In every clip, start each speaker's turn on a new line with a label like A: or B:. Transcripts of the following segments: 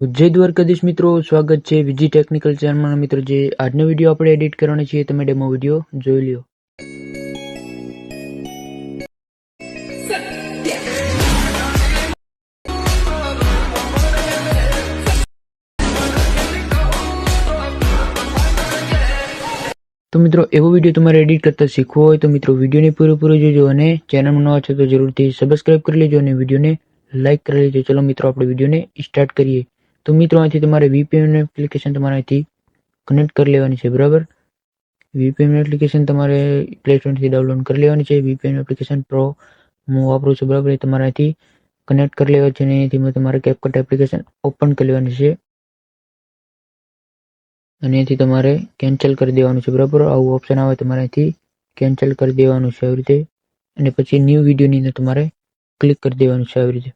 A: જય દ્વારકાધીશ મિત્રો, સ્વાગત છે વિજી ટેકનિકલ ચેનલમાં. મિત્રો, જે આજનો વિડીયો આપણે એડિટ કરવાનો છે તમે ડેમો વિડીયો જોઈ લ્યો. તો મિત્રો, એવો વિડીયો તમારે એડિટ કરતા શીખવો હોય તો મિત્રો વિડીયોને પૂરેપૂરો જોજો અને ચેનલમાં નવા છો તો જરૂરથી સબસ્ક્રાઇબ કરી લેજો અને વિડીયોને લાઇક કરી લેજો. ચલો મિત્રો, આપણે વિડીયોને સ્ટાર્ટ કરીએ. તો મિત્રો, અહીંથી તમારે VPN એપ્લિકેશન તમારે અહીંથી કનેક્ટ કરી લેવાની છે. બરાબર, VPN એપ્લિકેશન તમારે પ્લે સ્ટોરથી ડાઉનલોડ કરી લેવાની છે. VPN એપ્લિકેશન પ્રો હું વાપરું છું. બરાબર, એ તમારે અહીંથી કનેક્ટ કરી લેવાની છે અને અહીંથી તમારે CapCut એપ્લિકેશન ઓપન કરી લેવાની છે અને અહીંથી તમારે કેન્સલ કરી દેવાનું છે. બરાબર, આવું ઓપ્શન આવે તમારે અહીંથી કેન્સલ કરી દેવાનું છે આવી રીતે, અને પછી ન્યૂ વિડીયોની અંદર તમારે ક્લિક કરી દેવાનું છે આવી રીતે.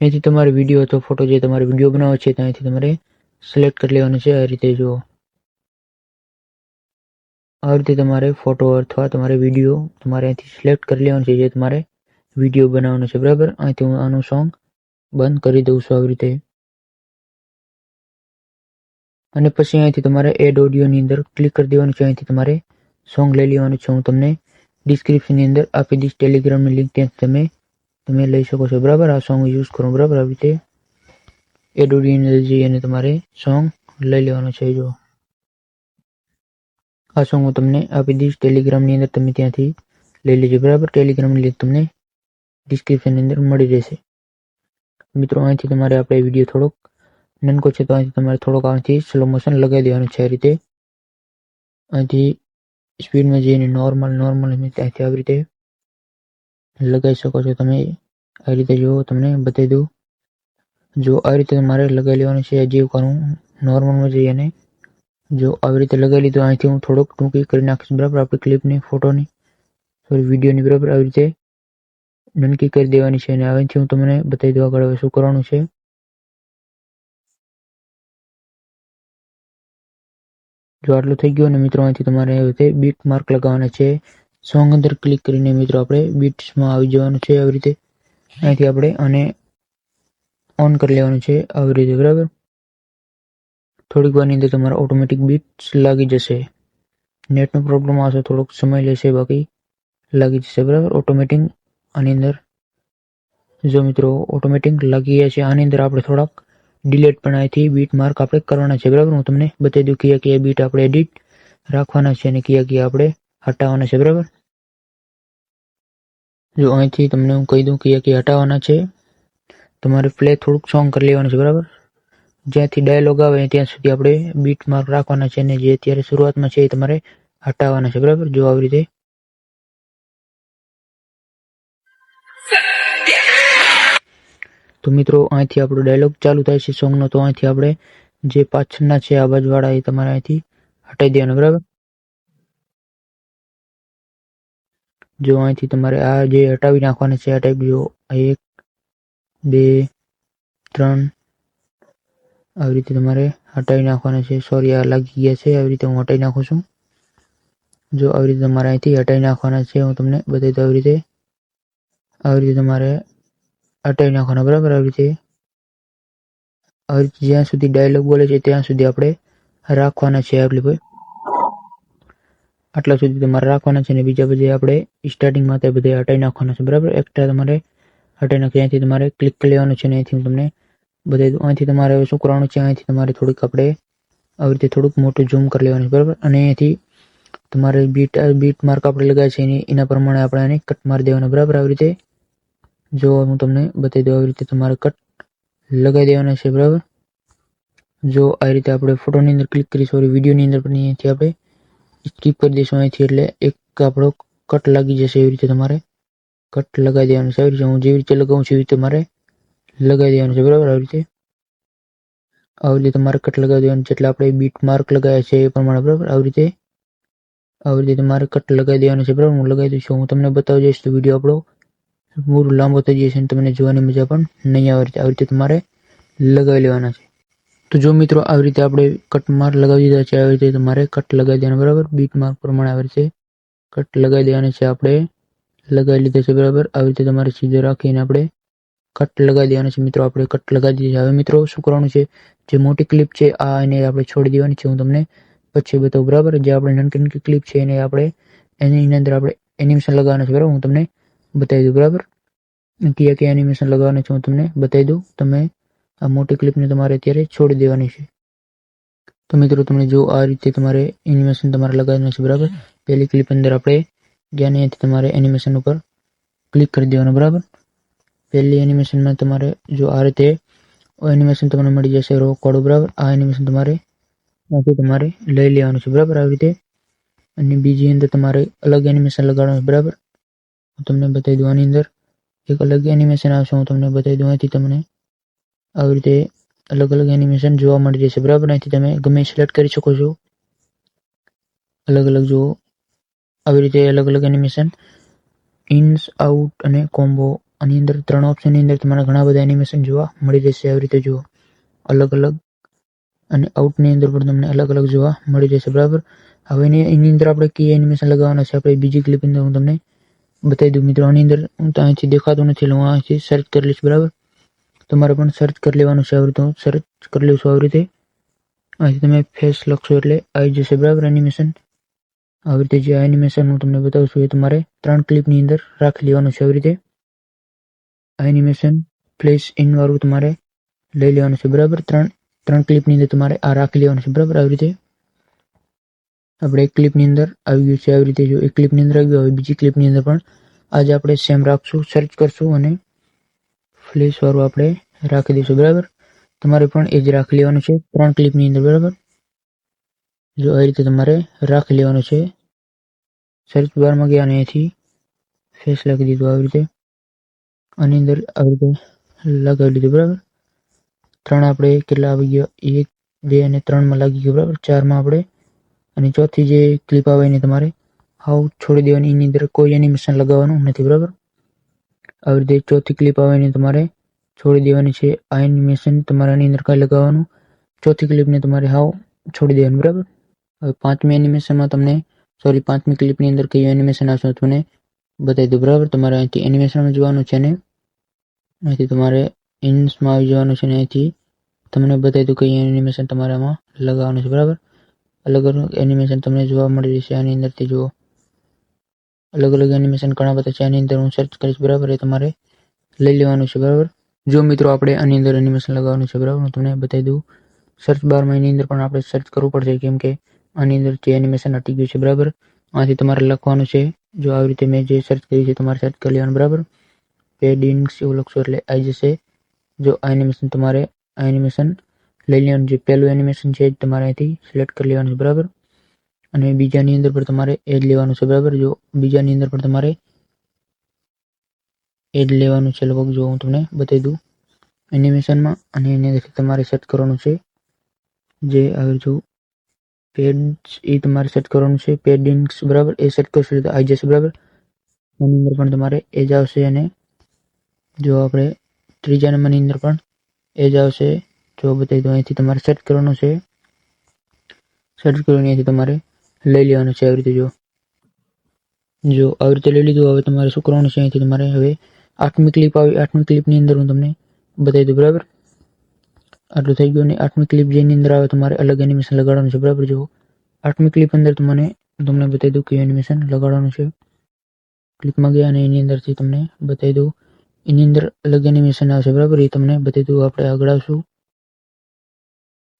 A: અહીંથી તમારે વિડીયો અથવા ફોટો જે તમારે વિડીયો બનાવવો છે ત્યાંથી તમારે સિલેક્ટ કરી લેવાનું છે. આ રીતે જુઓ, આ રીતે તમારે ફોટો અથવા તમારે વિડીયો તમારે અહીંથી સિલેક્ટ કરી લેવાનું છે જે તમારે વિડીયો બનાવવાનો છે. બરાબર, અહીંથી હું આનું સોંગ બંધ કરી દઉં છું આવી રીતે. અને પછી અહીંથી તમારે એડ ઓડિયોની અંદર ક્લિક કરી દેવાનું છે. અહીંથી તમારે સોંગ લઈ લેવાનું છે. હું તમને ડિસ્ક્રિપ્શનની અંદર આપી દઈશ ટેલિગ્રામની લિંક, ત્યાં તમે લઈ શકો છો. બરાબર, આ સોંગ યુઝ કરો. બરાબર, આવી રીતે એડ ઓડિયોની અંદર જઈ અને તમારે સોંગ લઈ લેવાનું છે. જો આ સોંગ હું તમને આપી દઈશ ટેલિગ્રામની અંદર, તમે ત્યાંથી લઈ લેજો. બરાબર, ટેલિગ્રામની લિંક તમને ડિસ્ક્રિપ્શનની અંદર મળી રહેશે. મિત્રો, અહીંથી તમારે આપણે વિડીયો થોડોક નનકો છે તો અહીંથી તમારે થોડોક અહીંથી સ્લો મોશન લગાવી દેવાનું છે. આ રીતે અહીંથી સ્પીડમાં જઈને નોર્મલ ત્યાંથી આવી રીતે લગાવી શકો છો તમે. આ રીતે જો તમને બતાવી દઉં, જો આ રીતે તમારે લગાવી લેવાનું છે. જે કરું નોર્મલમાં જઈ અને જો આવી રીતે લગાવી લીધું, અહીંથી હું થોડોક ટૂંકી કરી નાખીશ. બરાબર, આપણી ક્લિપની ફોટોની વિડીયોની બરાબર આવી રીતે નનકી કરી દેવાની છે અને અહીંથી હું તમને બતાવી દઉં આગળ હવે શું કરવાનું છે. જો આટલું થઈ ગયું અને મિત્રો અહીંથી તમારે આવી રીતે બીટ માર્ક લગાવવાના છે. સોંગ અંદર ક્લિક કરીને મિત્રો આપણે બીટ્સમાં આવી જવાનું છે. આવી રીતે અહીંથી આપણે આને ઓન કરી લેવાનું છે આવી રીતે. બરાબર, થોડીક વારની અંદર તમારા ઓટોમેટિક બીટ્સ લાગી જશે. નેટનો પ્રોબ્લેમ આવશે, થોડોક સમય લેશે, બાકી લાગી જશે. બરાબર, ઓટોમેટિક આની અંદર જો મિત્રો ઓટોમેટિક લાગી ગયા છે. આની અંદર આપણે થોડાક ડિલેટ પણ અહીંથી બીટ માર્ક આપણે કરવાના છે. બરાબર, હું તમને બતાવી દઉં કયા બીટ આપણે એડિટ રાખવાના છે અને કયા આપણે હટાવવાના છે. બરાબર, જો અહીંથી તમને હું કહી દઉં કયા હટાવવાના છે. તમારે પ્લે થોડુંક સોંગ કરી લેવાનું છે. બરાબર, જ્યાંથી ડાયલોગ આવે ત્યાં સુધી આપણે બીટ માર્ક રાખવાના છે અને જે અત્યારે શરૂઆતમાં છે એ તમારે હટાવવાના છે. બરાબર, જો આવી રીતે. તો મિત્રો, અહીંથી આપણો ડાયલોગ ચાલુ થાય છે સોંગનો, તો અહીંથી આપણે જે પાછળના છે આ બાજુવાળા એ તમારે અહીંથી હટાવી દેવાના. બરાબર, જો અહીંથી તમારે આ જે હટાવી નાખવાના છે આ ટાઈપ, જો 1 2 3 આવી રીતે તમારે હટાવી નાખવાના છે. સોરી, આ લાગી ગયા છે. આવી રીતે હું હટાવી નાખું છું. જો આવી રીતે તમારે અહીંથી હટાવી નાખવાના છે. હું તમને બતાવી દઉં આવી રીતે તમારે હટાવી નાખવાના. બરાબર, આવી રીતે જ્યાં સુધી ડાયલોગ બોલે છે ત્યાં સુધી આપણે રાખવાના છે. આટલા સુધી તમારે રાખવાના છે અને બીજા બધે આપણે સ્ટાર્ટિંગમાં તે બધે હટાવી નાખવાના છે. બરાબર, એક્સ્ટ્રા તમારે હટાવી નાખી. અહીંથી તમારે ક્લિક કરી લેવાનું છે અને અહીંથી હું તમને બતાવી દઉં. અહીંથી તમારે હવે શું કરવાનું છે, અહીંથી તમારે થોડીક આપણે આવી રીતે થોડુંક મોટું ઝૂમ કરી લેવાનું છે. બરાબર, અને અહીંથી તમારે બીટ માર્ક આપણે લગાવે છે એના પ્રમાણે આપણે એને કટ મારી દેવાના. બરાબર, આવી રીતે જો હું તમને બતાવી દઉં આવી રીતે તમારે કટ લગાવી દેવાના છે. બરાબર, જો આ રીતે આપણે ફોટોની અંદર ક્લિક કરી, સોરી વિડીયોની અંદર પણ અહીંથી આપણે સ્કીપ કરી દઈશું અહીંથી, એટલે એક આપણો કટ લાગી જશે. એવી રીતે તમારે કટ લગાવી દેવાનું છે. આવી રીતે હું જેવી રીતે લગાવું છું એવી રીતે તમારે લગાવી દેવાનું છે. બરાબર, આવી રીતે તમારે કટ લગાવી દેવાનું છે એટલે આપણે બીટ માર્ક લગાવ્યા છે એ પ્રમાણે. બરાબર, આવી રીતે તમારે કટ લગાવી દેવાનું છે. બરાબર, હું લગાવી દઉં છું. હું તમને બતાવી જઈશ તો વિડીયો આપણો પૂરો લાંબો થઈ જશે અને તમને જોવાની મજા પણ નહીં આવે. આવી રીતે તમારે લગાવી લેવાના છે. તો જો મિત્રો આવી રીતે આપણે કટ માર્ક લગાવી દીધા છે, આવી રીતે તમારે કટ લગાવી દેવાના. બરાબર, બીટ માર્ક પ્રમાણે આવી રીતે કટ લગાવી દેવાના છે. આપણે લગાવી લીધા છે. બરાબર, આવી રીતે તમારે સીધો રાખીને આપણે કટ લગાવી દેવાનો છે મિત્રો. આપણે કટ લગાવી દીધી છે. હવે મિત્રો શું કરવાનું છે, જે મોટી ક્લિપ છે આ એને આપણે છોડી દેવાની છે. હું તમને પછી બતાવું બરાબર. જે આપણે નાની નાની ક્લિપ છે એને આપણે એની અંદર આપણે એનિમેશન લગાવવાનું છે બરાબર. હું તમને બતાવી દઉં બરાબર. કયા એનિમેશન લગાવવાનું છે હું તમને બતાવી દઉં. તમે આ મોટી ક્લિપને તમારે અત્યારે છોડી દેવાની છે. તો મિત્રો તમને જો આ રીતે તમારે એનિમેશન તમારે લગાવવાનું છે બરાબર. પહેલી ક્લિપ અંદર આપણે જ્યાં અહીંયાથી તમારે એનિમેશન ઉપર ક્લિક કરી દેવાનું બરાબર. પહેલી એનિમેશનમાં તમારે જો આ રીતે એનિમેશન તમને મળી જશે રો કોડ બરાબર. આ એનિમેશન તમારે લઈ લેવાનું છે બરાબર આવી રીતે. અને બીજી અંદર તમારે અલગ એનિમેશન લગાડવાનું છે બરાબર. હું તમને બતાવી દઉં. આની અંદર એક અલગ એનિમેશન આવશે. હું તમને બતાવી દઉં. અહીંથી તમને આવી રીતે અલગ અલગ એનિમેશન જોવા મળી જશે બરાબર. અહીંથી તમે ગમે સિલેક્ટ કરી શકો છો. અલગ અલગ જુઓ આવી રીતે અલગ અલગ એનિમેશન ઇન્સ આઉટ અને કોમ્બો. આની અંદર 3 ઓપ્શનની અંદર તમારે ઘણા બધા એનિમેશન જોવા મળી જશે. આવી રીતે જુઓ અલગ અલગ અને આઉટની અંદર પણ તમને અલગ અલગ જોવા મળી જશે બરાબર. હવે એની અંદર આપણે કઈ એનિમેશન લગાવવાના છે આપણે બીજી ક્લિપ અંદર હું તમને બતાવી દઉં મિત્રો. આની અંદર હું તો અહીંથી દેખાતું નથી એટલે હું અહીંથી સર્ચ કરી લઈશ બરાબર. તમારે પણ સર્ચ કરી લેવાનું છે. આવી રીતે હું સર્ચ કરી લઉં છું. આવી રીતે અહીંથી તમે ફેસ લખશો એટલે આવી જશે બરાબર એનિમેશન. આવી રીતે જે એનિમેશન હું તમને બતાવું છું એ તમારે 3 ક્લિપની અંદર રાખી લેવાનું છે. આવી રીતે આ એનિમેશન ફ્લેશ ઇન વાળું તમારે લઈ લેવાનું છે બરાબર. 3 ક્લિપની અંદર તમારે આ રાખી લેવાનું છે બરાબર. આવી રીતે આપણે એક ક્લિપની અંદર આવી ગયું છે. આવી રીતે જો એક ક્લિપની અંદર આવી ગયું. હવે બીજી ક્લિપની અંદર પણ આજે આપણે સેમ રાખશું. સર્ચ કરશું અને ફ્લેશ વાળું આપણે રાખી દઈશું બરાબર. તમારે પણ એ જ રાખી લેવાનું છે 3 ક્લિપની અંદર બરાબર. જો આ રીતે તમારે રાખી લેવાનું છે. સર્ચ બારમાં ગયા અને અહીંથી ફેસ લખી દીધું આવી રીતે. આની અંદર આવી રીતે લગાવી લીધું બરાબર. 3 આપણે કેટલા આવી ગયા 1 2 અને 3માં લાગી ગયું બરાબર. 4માં આપણે અને ચોથી જે ક્લિપ આવે એને તમારે હાવ છોડી દેવાની. એની અંદર કોઈ એનિમેશન લગાવવાનું નથી બરાબર. આવી રીતે ચોથી ક્લિપ આવે એને તમારે છોડી દેવાની છે. આ એનિમેશન તમારે આની અંદર કાંઈ લગાવવાનું. ચોથી ક્લિપને તમારે હાવ છોડી દેવાનું બરાબર. હવે પાંચમી ક્લિપની અંદર કયું એનિમેશન આવશે તમને બતાવી દઉં બરાબર. તમારે અહીંથી એનિમેશનમાં જોવાનું છે ને અહીંથી તમારે ઇન્સમાં આવી જવાનું છે ને અહીંથી તમને બતાવી દઉં કઈ એનિમેશન તમારે આમાં લગાવવાનું છે બરાબર. અલગ અલગ એનિમેશન તમને જોવા મળી જશે. આની અંદરથી જુઓ અલગ અલગ એનિમેશન ઘણા બધા છે. આની અંદર હું સર્ચ કરીશ બરાબર. એ તમારે લઈ લેવાનું છે બરાબર. જો મિત્રો આપણે આની અંદર એનિમેશન લગાવવાનું છે બરાબર. હું તમને બતાવી દઉં. સર્ચ બારમાં એની અંદર પણ આપણે સર્ચ કરવું પડશે કેમ કે આની અંદર જે એનિમેશન હટી ગયું છે બરાબર. આથી તમારે લખવાનું છે. જો આવી રીતે મેં જે સર્ચ કર્યું છે તમારે સર્ચ કરી લેવાનું બરાબર. પેડિંગ્સ એવું લખશો એટલે આવી જશે. જો આ એનિમેશન તમારે આ એનિમેશન લઈ લેવાનું. જે પહેલું એનિમેશન છે તમારે અહીંથી સિલેક્ટ કરી લેવાનું છે બરાબર. અને બીજાની અંદર પણ તમારે એ જ લેવાનું છે બરાબર. જો બીજાની અંદર પણ તમારે એ જ લેવાનું છે લગભગ. જો હું તમને બતાવી દઉં એનિમેશનમાં અને એની અંદર તમારે સેટ કરવાનું છે. જે આગળ જો પેડ્સ એ તમારે સેટ કરવાનું છે. પેડિંગ્સ બરાબર એ સેટ કરશો તો આવી જશે બરાબર. એની અંદર પણ તમારે એ જ આવશે. અને જો આપણે ત્રીજા નંબરની અંદર પણ એ જ આવશે. જો બતાવી દઉં અહીંથી તમારે સેટ કરવાનું છે. સર્ચ કરીને અહીંથી તમારે લઈ લેવાનું છે. આવી રીતે જો આવી રીતે લઈ લીધું. હવે તમારે શું કરવાનું છે અહીંથી તમારે હવે 8મી ક્લિપ આવી. 8મી ક્લિપની અંદર હું તમને બતાવી દઉં બરાબર. આટલું થઈ ગયું. અને 8મી ક્લિપ જેની અંદર આવે તમારે અલગ એનિમેશન લગાડવાનું છે બરાબર. જો 8મી ક્લિપ અંદર તમને બતાવી દઉં કયું એનિમેશન લગાડવાનું છે. ક્લિપમાં ગયા અને એની અંદરથી તમને બતાવી દઉં. એની અંદર અલગ એનિમેશન આવશે બરાબર. એ તમને બતાવી દઉં. આપણે આગળ આવશું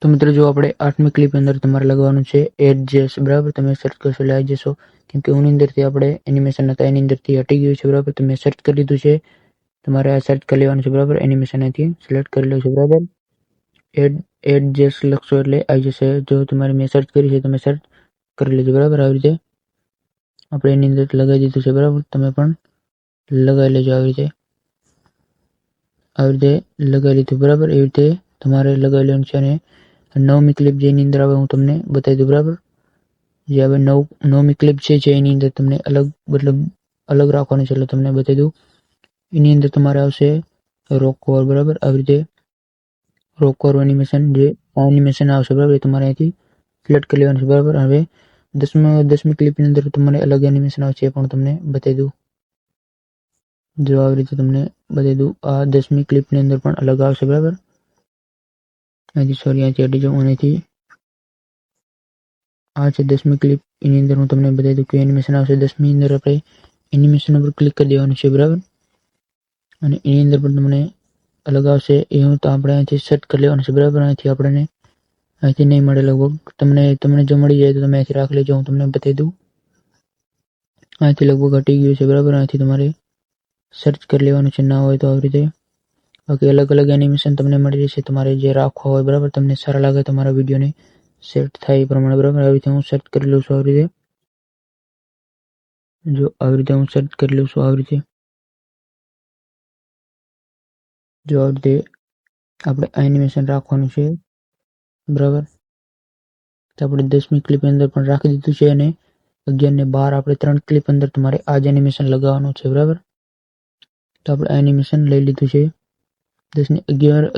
A: તો મિત્રો જો આપણે 8મી ક્લિપ અંદર તમારે લગાવવાનું છે એડજેસ બરાબર. તમે સર્ચ કરશો એટલે આવી જશો કેમ કે એની અંદરથી આપણે એનિમેશન હતા એની અંદરથી હટી ગયું છે બરાબર. તમે સર્ચ કરી લીધું છે. તમારે આ સર્ચ કરી લેવાનું છે બરાબર. એનિમેશન અહીંથી સિલેક્ટ કરી લેવું છે બરાબર. એડજેસ લખશો એટલે આવી જશે. જો તમારે મેં સર્ચ કરી છે તમે સર્ચ કરી લેજો બરાબર. આવી રીતે આપણે એની અંદર લગાવી દીધું છે બરાબર. તમે પણ લગાવી લેજો આવી રીતે લગાવી લીધું બરાબર. એવી રીતે તમારે લગાવી લેવાનું છે. અને 9મી ક્લિપ જેની અંદર આવે હું તમને બતાવી દઉં બરાબર. જે હવે 9મી ક્લિપ છે એની અંદર તમને અલગ રાખવાનું છે એટલે તમને બતાવી દઉં. એની અંદર તમારે આવશે રોક ઓવર બરાબર. આવી રીતે રોક ઓવર એનિમેશન જે એનિમેશન આવશે બરાબર એ તમારે અહીંથી સિલેક્ટ કરી લેવાનું છે બરાબર. હવે 10મી ક્લિપની અંદર તમારે અલગ એનિમેશન આવશે એ પણ તમને બતાવી દઉં. જો આવી રીતે તમને બતાવી દઉં. આ 10મી ક્લિપની અંદર પણ અલગ આવશે, બરાબર. અહીંથી સોરી અહીંથી હટી જાઉં. અહીંથી આ છે 10મી ક્લિપ. એની અંદર હું તમને બતાવી દઉં કે એનિમેશન આવશે. 10મી અંદર આપણે એનિમેશન ઉપર ક્લિક કરી દેવાનું છે, બરાબર. અને એની અંદર પણ તમને અલગ આવશે. એ હું તો આપણે અહીંથી સેટ કરી લેવાનું છે, બરાબર. અહીંથી આપણને અહીંથી નહીં મળે લગભગ. તમને જો મળી જાય તો તમે અહીંથી રાખી લેજો. હું તમને બતાવી દઉં. અહીંથી લગભગ હટી ગયું છે, બરાબર. અહીંથી તમારે સર્ચ કરી લેવાનું છે, ના હોય તો આવી રીતે. બાકી અલગ અલગ એનિમેશન તમને મળી રહેશે. તમારે જે રાખવા હોય, બરાબર, તમને સારા લાગે તમારા વિડીયોને સેટ થાય એ પ્રમાણે, બરાબર. આવી રીતે હું સેટ કરી લઉં છું. આવી રીતે જો આવી રીતે હું સેટ કરી લઉં છું. આવી રીતે જો આવી રીતે આપણે એનિમેશન રાખવાનું છે, બરાબર. તો આપણે 10મી ક્લિપ અંદર પણ રાખી દીધું છે અને 11 ને 12 આપણે 3 ક્લિપ અંદર તમારે આ જ એનિમેશન લગાવવાનું છે, બરાબર. તો આપણે એનિમેશન લઈ લીધું છે. 10 ને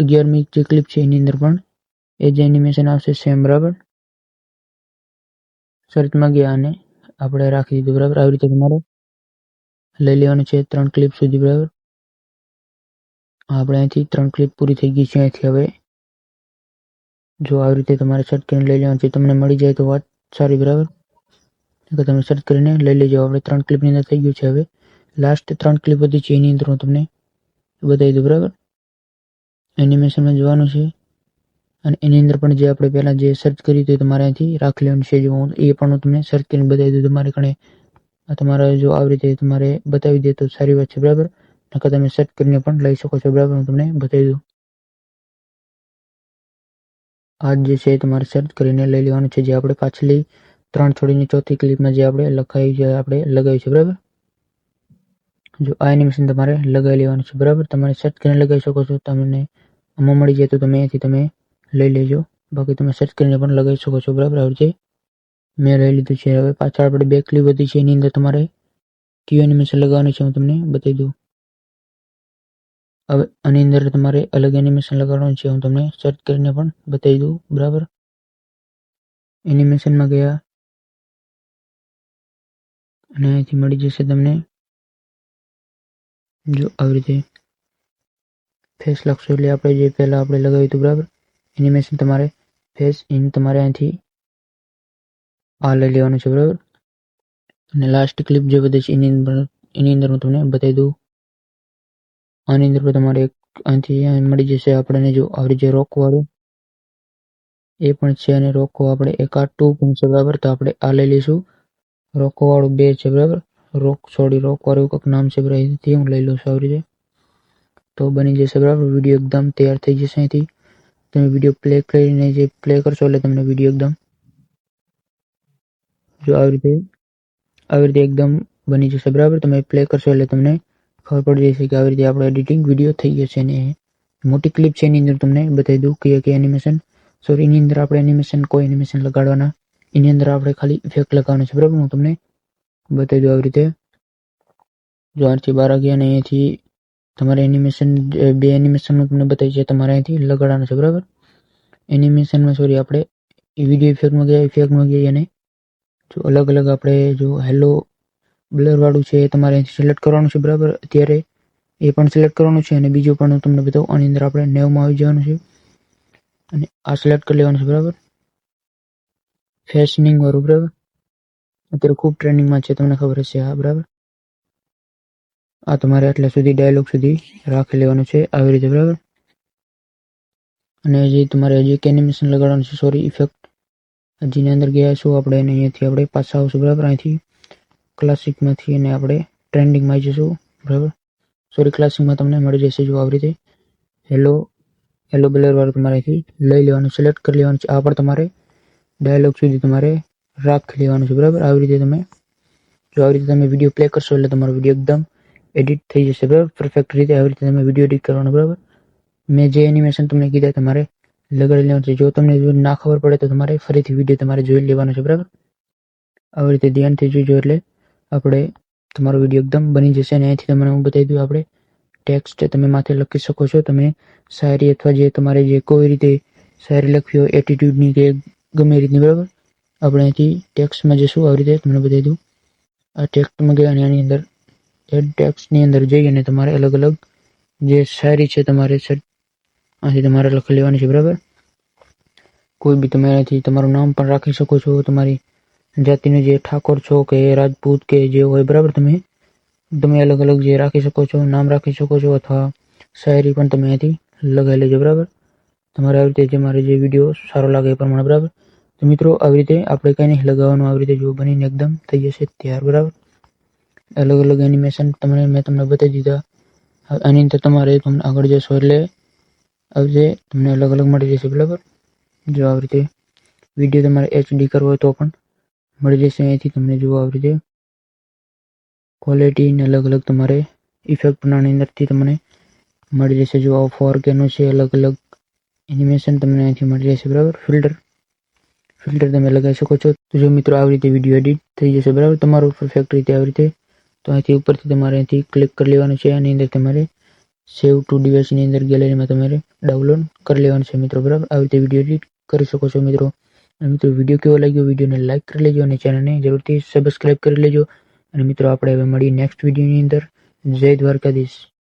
A: 11મી જે ક્લિપ છે એની અંદર પણ એ જ એનિમેશન આવશે સેમ, બરાબર. સર્ચમાં ગયા અને આપણે રાખી દીધું, બરાબર. આવી રીતે તમારે લઈ લેવાનું છે 3 ક્લિપ સુધી, બરાબર. આપણે અહીંથી 3 ક્લિપ પૂરી થઈ ગઈ છે. અહીંથી હવે જો આવી રીતે તમારે સેટ કરીને લઈ લેવાનું છે. તમને મળી જાય તો વાત સારી, બરાબર. તમે સેટ કરીને લઈ લેજો. આપણે 3 ક્લિપની અંદર થઈ ગયું છે. હવે લાસ્ટ 3 ક્લિપ હતી છે એની અંદર હું તમને બતાવી દઉં, બરાબર. એનિમેશનમાં જવાનું છે અને એની અંદર પણ જે આપણે પહેલાં જે સર્ચ કરી તો તમારે અહીંથી રાખી લેવાનું છે. જો એ પણ હું તમને સર્ચ કરીને બતાવી દઉં. તમારે કણે તમારે જો આવી રીતે તમારે બતાવી દે તો સારી વાત છે, બરાબર. નકર તમે સર્ચ કરીને પણ લઈ શકો છો, બરાબર. હું તમને બતાવી દઉં. આ જે છે તમારે સર્ચ કરીને લઈ લેવાનું છે. જે આપણે પાછલી 3 છોડીને 4થી ક્લિપમાં જે આપણે લખાવી છે, આપણે લગાવી છે, બરાબર. જો આ એનિમેશન તમારે લગાવી લેવાનું છે, બરાબર. તમારે સર્ચ કરીને લગાવી શકો છો. તમને આમાં મળી જાય તો તમે અહીંથી તમે લઈ લેજો. બાકી તમે સર્ચ કરીને પણ લગાવી શકો છો, બરાબર. આવી રીતે મેં લઈ લીધું છે. હવે પાછળ આપણે 2 ક્લિપ હતી છે એની અંદર તમારે કયું એનિમેશન લગાવવાનું છે હું તમને બતાવી દઉં. હવે આની અંદર તમારે અલગ એનિમેશન લગાડવાનું છે. હું તમને સર્ચ કરીને પણ બતાવી દઉં, બરાબર. એનિમેશનમાં ગયા અને અહીંથી મળી જશે તમને જો આવી રીતે ફેસ લખશો એટલે આપણે જે પહેલાં આપણે લગાવ્યું હતું, બરાબર. એનિમેશન તમારે ફેસ ઇન તમારે અહીંથી આ લઈ લેવાનું છે, બરાબર. અને લાસ્ટ ક્લિપ જે બધી છે એની અંદર હું તમને બતાવી દઉં. આની અંદર પણ તમારે અહીંથી મળી જશે આપણને જો આવી જે રોકવાળું એ પણ છે અને રોકો આપણે એક આ 2 પણ છે, બરાબર. તો આપણે આ લઈ લઈશું. રોકોવાળું 2 છે, બરાબર. રોકવાળું કંઈક નામ છે, બરાબર. અહીંથી હું લઈ લઉં છું આવી રીતે. તો બની જશે, બરાબર. વિડીયો એકદમ તૈયાર થઈ જશે. અહીંથી તમે વિડીયો પ્લે કરીને જે પ્લે કરશો એટલે તમને વિડીયો એકદમ જો આવી રીતે એકદમ બની જશે, બરાબર. તમે પ્લે કરશો એટલે તમને ખબર પડી જશે કે આવી રીતે આપણો એડિટિંગ વિડીયો થઈ જશે. અને મોટી ક્લિપ છે એની અંદર તમને બતાવી દઉં કે એનિમેશન એની અંદર આપણે એનિમેશન કોઈ એનિમેશન લગાડવાના એની અંદર આપણે ખાલી ઇફેક્ટ લગાવવાનું છે, બરાબર. હું તમને બતાવી દઉં આવી રીતે. જો આથી 12 ગયા અને અહીંયાથી તમારે એનિમેશન 2 એનિમેશનનું તમને બતાવી છે તમારે અહીંથી લગાડવાનું છે, બરાબર. એનિમેશનમાં આપણે વિડીયો ઇફેક્ટમાં ગયા અને જો અલગ અલગ આપણે જો હેલો બ્લરવાળું છે એ તમારે અહીંથી સિલેક્ટ કરવાનું છે, બરાબર. અત્યારે એ પણ સિલેક્ટ કરવાનું છે અને બીજું પણ હું તમને બતાવું. આની અંદર આપણે 90માં આવી જવાનું છે અને આ સિલેક્ટ કરી લેવાનું છે, બરાબર. ફેશનિંગ વાળું, બરાબર. અત્યારે ખૂબ ટ્રેન્ડિંગમાં છે, તમને ખબર હશે. હા, બરાબર. આ તમારે આટલા સુધી ડાયલોગ સુધી રાખી લેવાનું છે આવી રીતે, બરાબર. અને જે તમારે હજી એક એનિમેશન લગાડવાનું છે ઇફેક્ટ હજીની અંદર ગયા છું આપણે અને અહીંયાથી આપણે પાછા આવશું, બરાબર. અહીંથી ક્લાસિકમાંથી અને આપણે ટ્રેન્ડિંગમાં આવી જઈશું, બરાબર. ક્લાસિકમાં તમને મળી જશે જો આવી રીતે હેલો બ્લરવાળું તમારે અહીંથી લઈ લેવાનું, સિલેક્ટ કરી લેવાનું છે. આ પણ તમારે ડાયલોગ સુધી તમારે રાખી લેવાનું છે, બરાબર. આવી રીતે તમે વિડીયો પ્લે કરશો એટલે તમારો વિડીયો એકદમ એડિટ થઈ જશે, બરાબર. પરફેક્ટ રીતે આવી રીતે તમે વિડીયો એડિટ કરવાનો, બરાબર. મેં જે એનિમેશન તમને કીધા તમારે લગાડી લેવાનું છે. જો તમને ના ખબર પડે તો તમારે ફરીથી વિડીયો તમારે જોઈ લેવાનો છે, બરાબર. આવી રીતે ધ્યાનથી જોઈજો એટલે આપણે તમારો વિડીયો એકદમ બની જશે. અને અહીંથી તમને હું બતાવી દઉં આપણે ટેક્સ્ટ તમે માથે લખી શકો છો. તમે શાયરી અથવા જે તમારે જે કોઈ રીતે શાયરી લખવી હોય એટીટ્યુડની કે ગમે રીતની, બરાબર. આપણે અહીંથી ટેક્સ્ટમાં જઈશું. આવી રીતે તમને બતાવી દઉં. આ ટેક્સ્ટમાં ગયા અને આની અંદર એડ ટેક્સ્ટની અંદર જઈ અને તમારે અલગ અલગ જે શાયરી છે તમારે અહીંથી તમારે લખી લેવાની છે, બરાબર. કોઈ બી તમે અહીંથી તમારું નામ પણ રાખી શકો છો, તમારી જાતિનું જે ઠાકોર છો કે રાજપૂત કે જે હોય, બરાબર. તમે અલગ અલગ જે રાખી શકો છો, નામ રાખી શકો છો, અથવા શાયરી પણ તમે અહીંથી લગાવી લેજો, બરાબર. તમારે આવી રીતે મારે જે વિડીયો સારો લાગે એ પ્રમાણે, બરાબર. તો મિત્રો આવી રીતે આપણે કંઈ નહીં લગાવવાનું, આવી રીતે જો બનીને એકદમ થઈ જશે તૈયાર, બરાબર. અલગ અલગ એનિમેશન મેં તમને બતાવી દીધા. આની અંદર તમારે તમને આગળ જશો એટલે આવી રીતે તમને અલગ અલગ મળી જશે, બરાબર. જો આવી રીતે વિડીયો તમારે HD કરવો હોય તો પણ મળી જશે અહીંથી તમને. જો આવી રીતે ક્વોલિટી ને અલગ અલગ તમારે ઇફેક્ટ પણ આની અંદરથી તમને મળી જશે. જો 4Kનું છે, અલગ અલગ એનિમેશન તમને અહીંથી મળી જશે, બરાબર. ફિલ્ટર તમે લગાવી શકો છો. તો જો મિત્રો આવી રીતે વિડીયો એડિટ થઈ જશે, બરાબર, તમારું પરફેક્ટ રીતે આવી રીતે. તો અહીંથી ઉપરથી તમારે અહીંથી ક્લિક કરી લેવાનું છે. આની અંદર તમારે સેવ ટુ ડિવાઇસની અંદર ગેલેરીમાં તમારે ડાઉનલોડ કરી લેવાનું છે, મિત્રો, બરાબર. આવી રીતે વિડીયો એડિટ કરી શકો છો, મિત્રો. અને મિત્રો વિડીયો કેવો લાગ્યો, વિડીયોને લાઇક કરી લેજો અને ચેનલને જરૂરથી સબસ્ક્રાઇબ કરી લેજો. અને મિત્રો આપણે હવે મળીએ નેક્સ્ટ વિડીયોની અંદર. જય દ્વારકાધીશ.